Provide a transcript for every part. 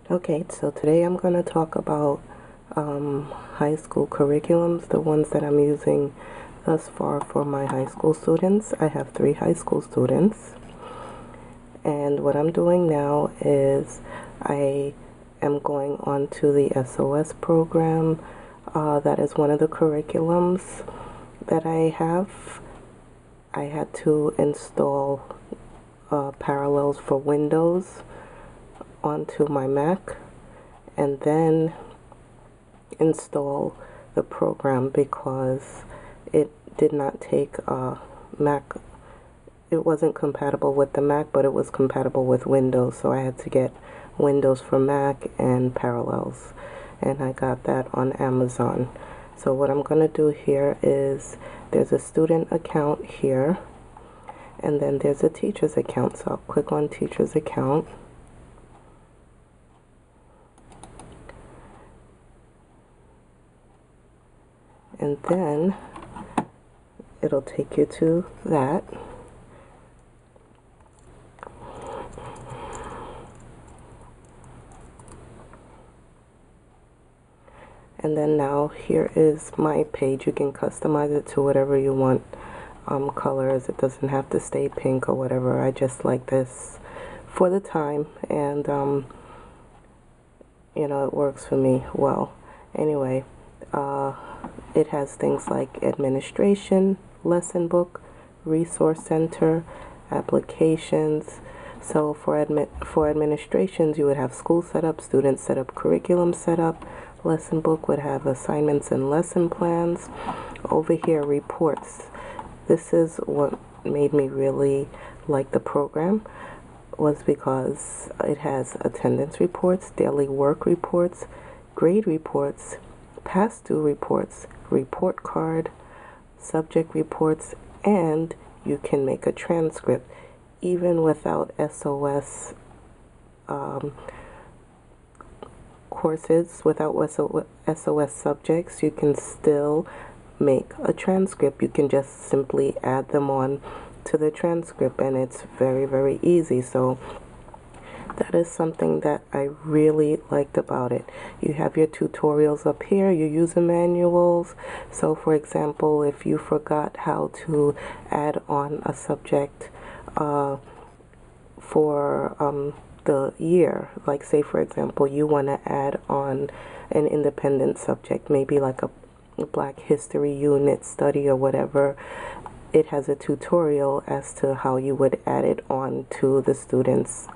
Okay, so today I'm going to talk about high school curriculums, the ones that I'm using thus far for my high school students. I have 3 high school students, and what I'm doing now is I am going on to the SOS program. That is one of the curriculums that I have. I had to install Parallels for Windows onto my Mac and then install the program because it did not take a Mac. It wasn't compatible with the Mac, but it was compatible with Windows, so I had to get Windows for Mac and Parallels, and I got that on Amazon. So what I'm going to do here is there's a student account here, and then there's a teacher's account. So I'll click on teacher's account. And then it'll take you to that. And then now here is my page. You can customize it to whatever you want colors. It doesn't have to stay pink or whatever. I just like this for the time, and it works for me well. Anyway, it has things like administration, lesson book, resource center, applications. So for administrations, you would have school setup, student setup, curriculum setup. Lesson book would have assignments and lesson plans. Over here, reports. This is what made me really like the program, was because it has attendance reports, daily work reports, grade reports, past due reports, report card, subject reports, and you can make a transcript even without SOS courses, without SOS subjects. You can still make a transcript. You can just simply add them on to the transcript, and it's very, very easy. So that is something that I really liked about it. You have your tutorials up here, your user manuals. So for example, if you forgot how to add on a subject for the year, like say for example you want to add on an independent subject, maybe like a Black History unit study or whatever, it has a tutorial as to how you would add it on to the students'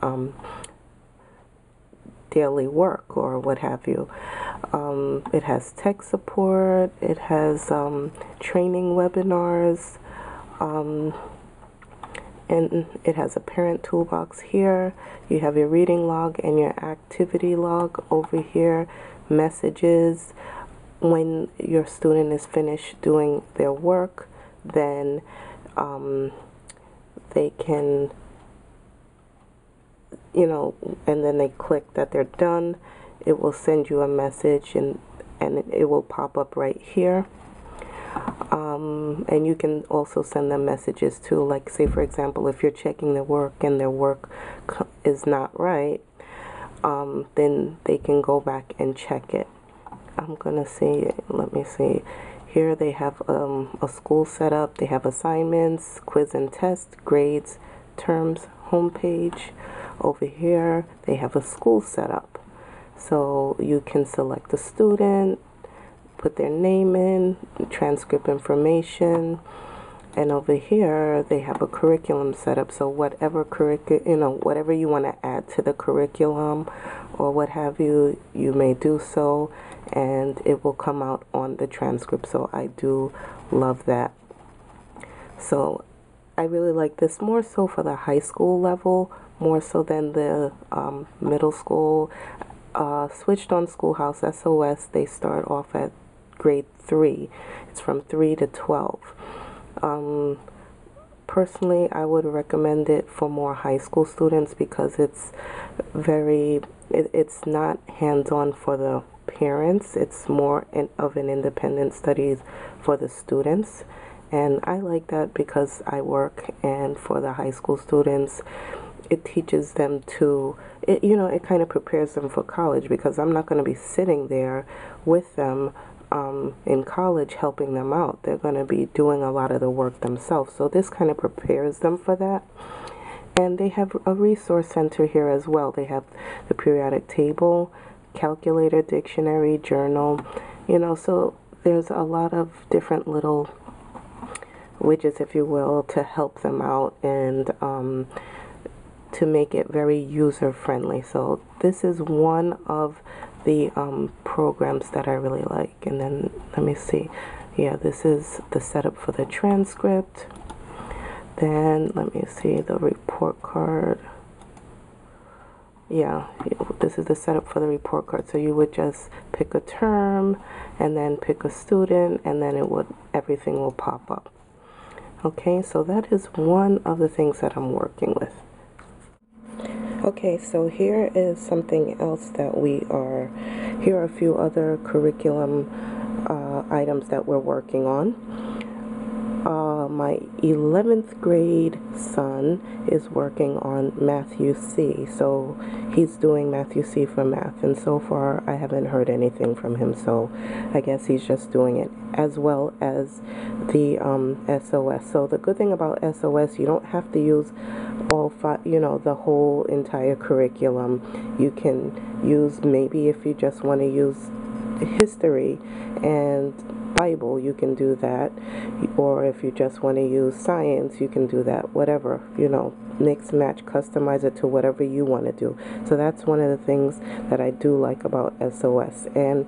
daily work or what have you. It has tech support, it has training webinars, and it has a parent toolbox here. You have your reading log and your activity log over here, messages. When your student is finished doing their work, then they can, and then they click that they're done. It will send you a message, and it will pop up right here. And you can also send them messages too, like say for example if you're checking their work and their work is not right, then they can go back and check it. I'm gonna see, let me see, here they have a school setup. They have assignments, quiz and test, grades, terms, homepage. Over here they have a school setup, so you can select a student, put their name in, transcript information, and over here they have a curriculum setup. So whatever whatever you want to add to the curriculum or what have you, you may do so, and it will come out on the transcript. So I do love that. So I really like this more so for the high school level, more so than the middle school. Switched on Schoolhouse SOS, they start off at grade 3. It's from 3 to 12. Personally, I would recommend it for more high school students because it's it's not hands-on for the parents. It's more of an independent study for the students. And I like that because I work, and for the high school students, it teaches them to, it kind of prepares them for college, because I'm not going to be sitting there with them in college helping them out. They're going to be doing a lot of the work themselves. So this kind of prepares them for that. And they have a resource center here as well. They have the periodic table, calculator, dictionary, journal, so there's a lot of different little widgets, if you will, to help them out and to make it very user friendly. So this is one of the programs that I really like. And then let me see. Yeah, this is the setup for the transcript. Then let me see the report card. Yeah, this is the setup for the report card. So you would just pick a term and then pick a student, and then everything will pop up. Okay, so that is one of the things that I'm working with. Okay, so here is something else that here are a few other curriculum items that we're working on. My 11th grade son is working on Matthew C. So he's doing Matthew C for math, and so far I haven't heard anything from him, so I guess he's just doing it, as well as the SOS. So the good thing about SOS, you don't have to use all five, the whole entire curriculum. You can use, maybe if you just want to use history and Bible, you can do that. Or if you just want to use science, you can do that. Whatever, mix, match, customize it to whatever you want to do. So that's one of the things that I do like about SOS. And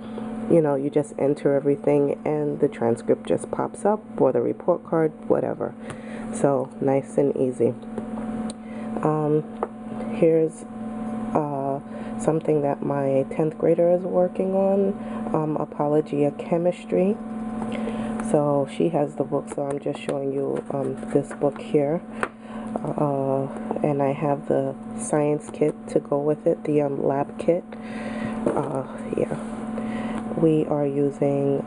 you just enter everything and the transcript just pops up, or the report card, whatever. So nice and easy. Here's something that my 10th grader is working on, Apology of Chemistry. So she has the book, so I'm just showing you this book here. And I have the science kit to go with it, the lab kit. Yeah. We are using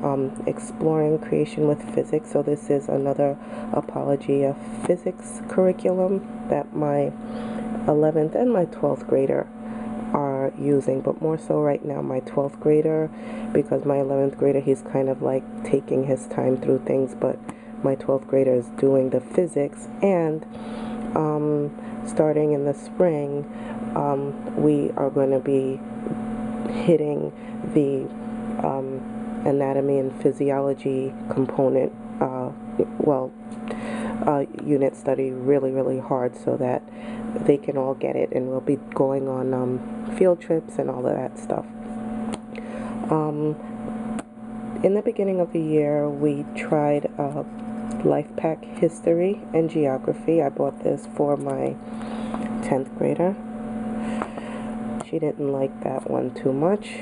Exploring Creation with Physics. So this is another Apology of Physics curriculum that my 11th and my 12th grader are using, but more so right now my 12th grader, because my 11th grader, he's kind of like taking his time through things, but my 12th grader is doing the physics. And starting in the spring, we are going to be hitting the anatomy and physiology component, unit study really hard, so that they can all get it, and we'll be going on field trips and all of that stuff. In the beginning of the year, we tried Life Pack History and Geography. I bought this for my 10th grader. She didn't like that one too much.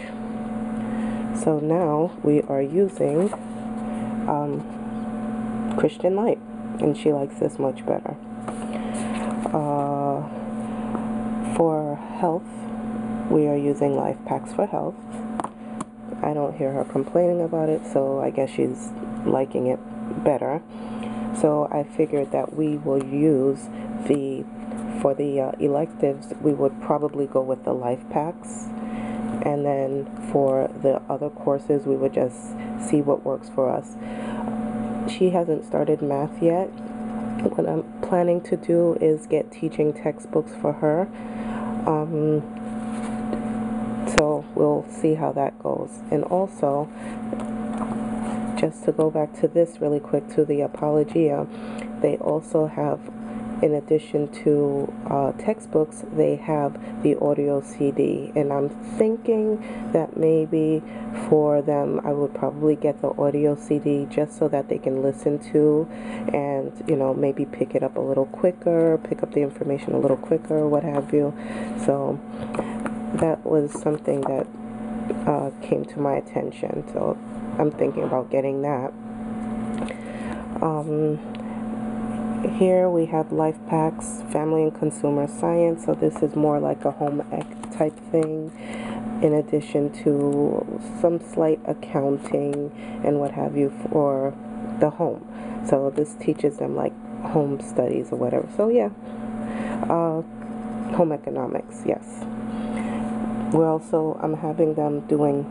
So now we are using Christian Light, and she likes this much better. For health, we are using Life Packs for Health. I don't hear her complaining about it, so I guess she's liking it better. So I figured that we will use for the electives, we would probably go with the Life Packs. And then for the other courses, we would just see what works for us. She hasn't started math yet. What I'm planning to do is get teaching textbooks for her. So we'll see how that goes. And also, just to go back to this really quick, to the Apologia, they also have, in addition to textbooks, they have the audio CD. And I'm thinking that maybe for them, I would probably get the audio CD just so that they can listen to and, maybe pick it up a little quicker, pick up the information a little quicker, what have you. So that was something that came to my attention. So I'm thinking about getting that. Here we have Life Packs, Family and Consumer Science. So this is more like a home ec type thing, in addition to some slight accounting and what have you for the home. So this teaches them like home studies or whatever. So yeah, home economics, yes. I'm having them doing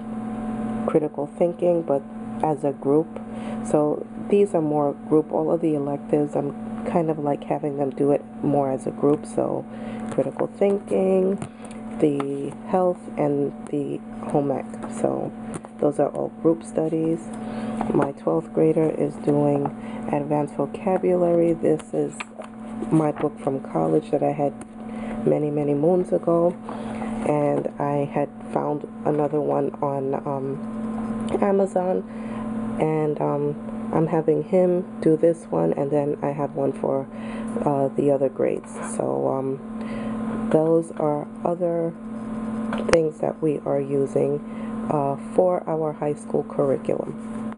critical thinking, but as a group. So these are more group, all of the electives, I'm kind of like having them do it more as a group. So critical thinking, the health, and the home ec. So those are all group studies. My 12th grader is doing advanced vocabulary. This is my book from college that I had many, many moons ago. And I had found another one on Amazon. And I'm having him do this one. And then I have one for the other grades. So those are other things that we are using for our high school curriculum.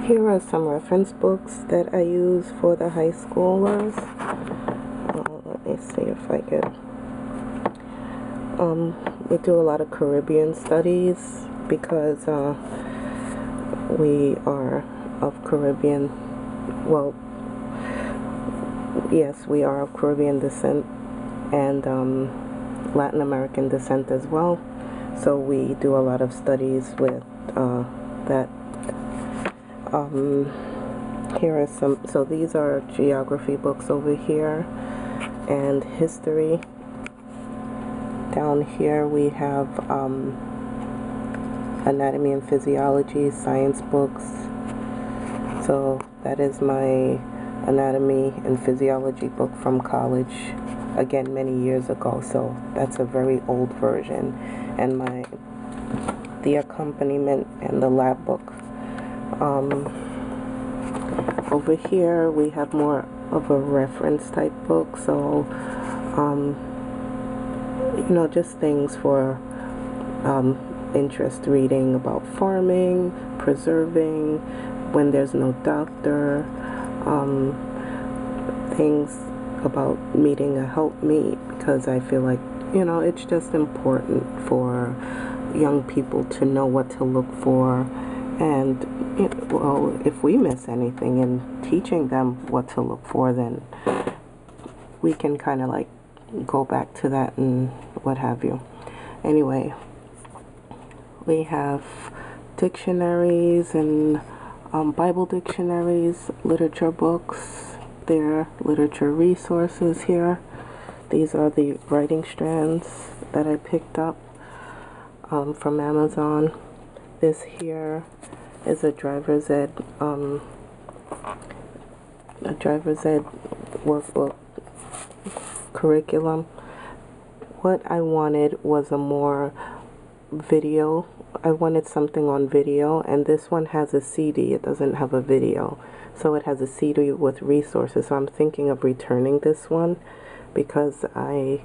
Here are some reference books that I use for the high schoolers. Let me see if I could. We do a lot of Caribbean studies because we are of Caribbean, well, yes, we are of Caribbean descent and Latin American descent as well. So we do a lot of studies with that. Here are some, so these are geography books over here and history. Down here we have anatomy and physiology, science books. So that is my anatomy and physiology book from college, again many years ago, so that's a very old version. And the accompaniment and the lab book. Over here we have more of a reference type book, so you know, just things for interest reading about farming, preserving, when there's no doctor, things about meeting a helpmeet, because I feel like, you know, it's just important for young people to know what to look for. And, well, if we miss anything in teaching them what to look for, then we can kind of like go back to that and what have you. Anyway, we have dictionaries and Bible dictionaries, literature books. There are literature resources here. These are the writing strands that I picked up from Amazon. This here is a driver's ed workbook curriculum. What I wanted was a more video. I wanted something on video, and this one has a CD. It doesn't have a video, so it has a CD with resources. So I'm thinking of returning this one because I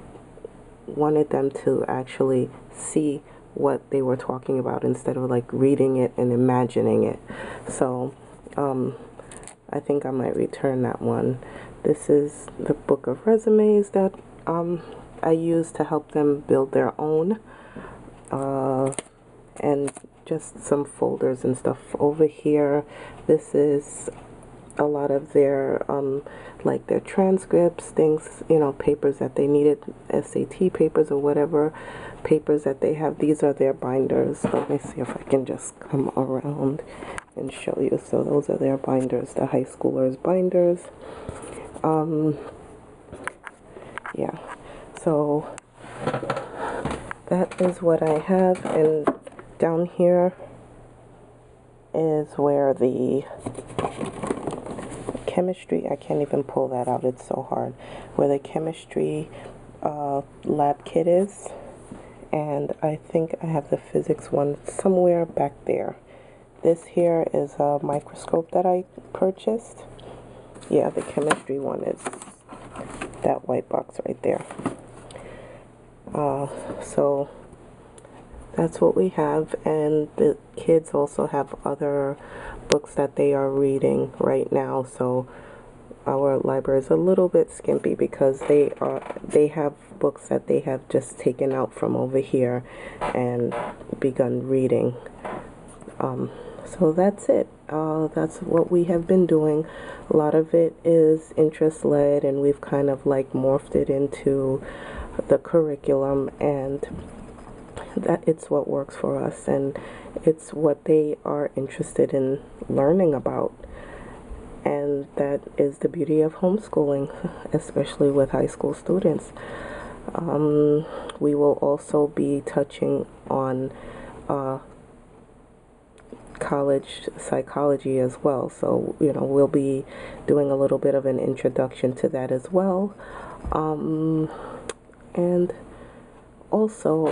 wanted them to actually see what they were talking about instead of like reading it and imagining it. So I think I might return that one. This is the book of resumes that I use to help them build their own, and just some folders and stuff over here. This is a lot of their like their transcripts, things, you know, papers that they needed, SAT papers or whatever papers that they have. These are their binders. Let me see if I can just come around and show you. So those are their binders, the high schoolers binders. Yeah, so that is what I have. And down here is where the chemistry, I can't even pull that out, it's so hard, where the chemistry lab kit is. And I think I have the physics one somewhere back there. This here is a microscope that I purchased. Yeah, the chemistry one is that white box right there. So that's what we have, and the kids also have other books that they are reading right now. So our library is a little bit skimpy because they have books that they have just taken out from over here and begun reading. So that's it. That's what we have been doing. A lot of it is interest led, and we've kind of like morphed it into the curriculum, and that it's what works for us, and it's what they are interested in learning about. And that is the beauty of homeschooling, especially with high school students. We will also be touching on college psychology as well. So, we'll be doing a little bit of an introduction to that as well. And also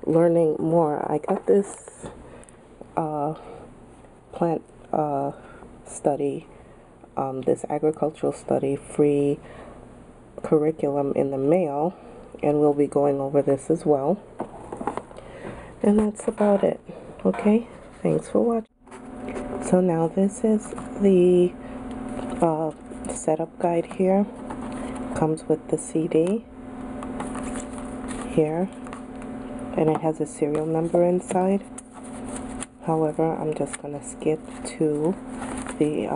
learning more. I got this plant study, this agricultural study free curriculum in the mail, and we'll be going over this as well. And that's about it. Okay, thanks for watching. So now this is the setup guide here. Comes with the CD here, and it has a serial number inside. However, I'm just going to skip to the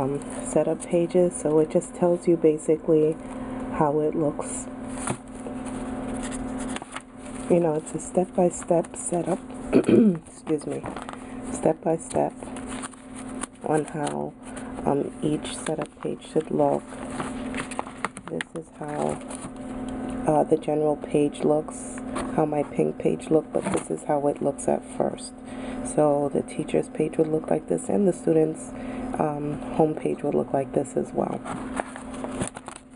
setup pages, so it just tells you basically how it looks. It's a step-by-step setup, excuse me, step-by-step on how each setup page should look. This is how the general page looks, how my pink page looked, but this is how it looks at first. So the teacher's page would look like this, and the student's home page would look like this as well.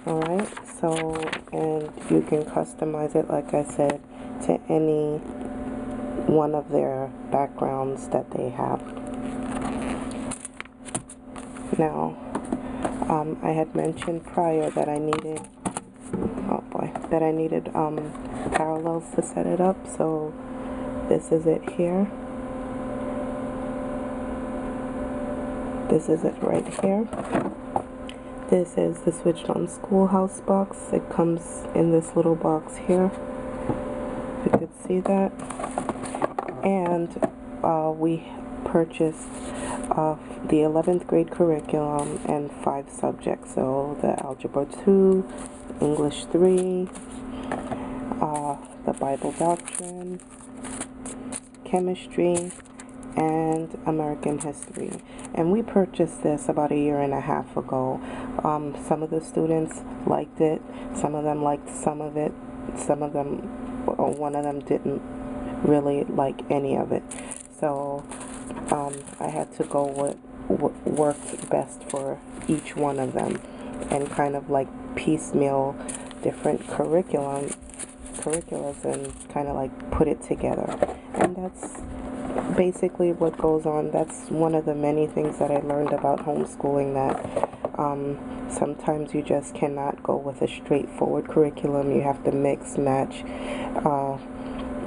Alright, so, and you can customize it, like I said, to any one of their backgrounds that they have. Now, I had mentioned prior that I needed, parallels to set it up, so this is it here. This is it right here. This is the Switched On Schoolhouse box. It comes in this little box here. You could see that. And we purchased the 11th grade curriculum and 5 subjects. So the Algebra 2, English 3, the Bible Doctrine, Chemistry, and American History. And we purchased this about 1.5 years ago. Some of the students liked it, some of them liked some of it, one of them didn't really like any of it. So I had to go with what worked best for each one of them, and kind of like piecemeal different curriculums and kind of like put it together. And that's basically what goes on. That's one of the many things that I learned about homeschooling, that sometimes you just cannot go with a straightforward curriculum. You have to mix, match,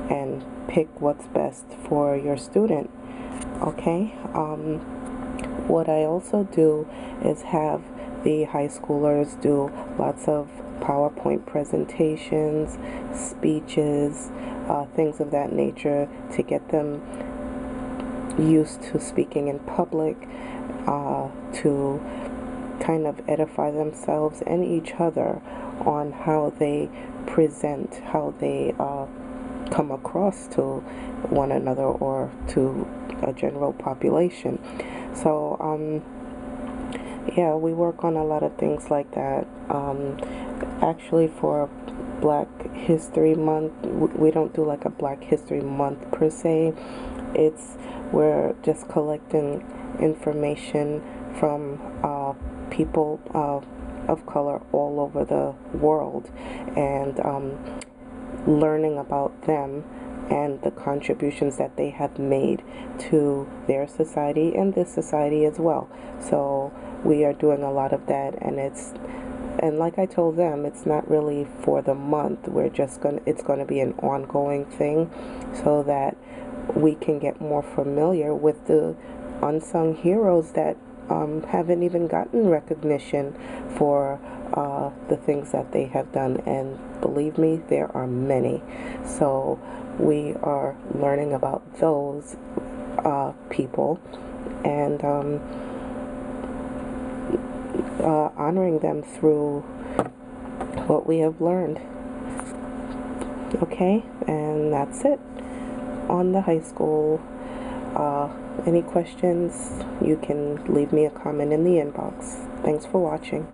and pick what's best for your student. Okay, what I also do is have the high schoolers do lots of PowerPoint presentations, speeches, things of that nature, to get them used to speaking in public, to kind of edify themselves and each other on how they present, how they come across to one another or to a general population. So yeah, we work on a lot of things like that. Actually, for Black History Month, we don't do like a Black History Month per se. We're just collecting information from people of color all over the world, and learning about them and the contributions that they have made to their society and this society as well. So we are doing a lot of that, and like I told them, it's not really for the month. It's gonna be an ongoing thing, so that we can get more familiar with the unsung heroes that haven't even gotten recognition for the things that they have done. And believe me, there are many. So we are learning about those people, and honoring them through what we have learned. Okay, and that's it on the high school. Any questions, you can leave me a comment in the inbox. Thanks for watching.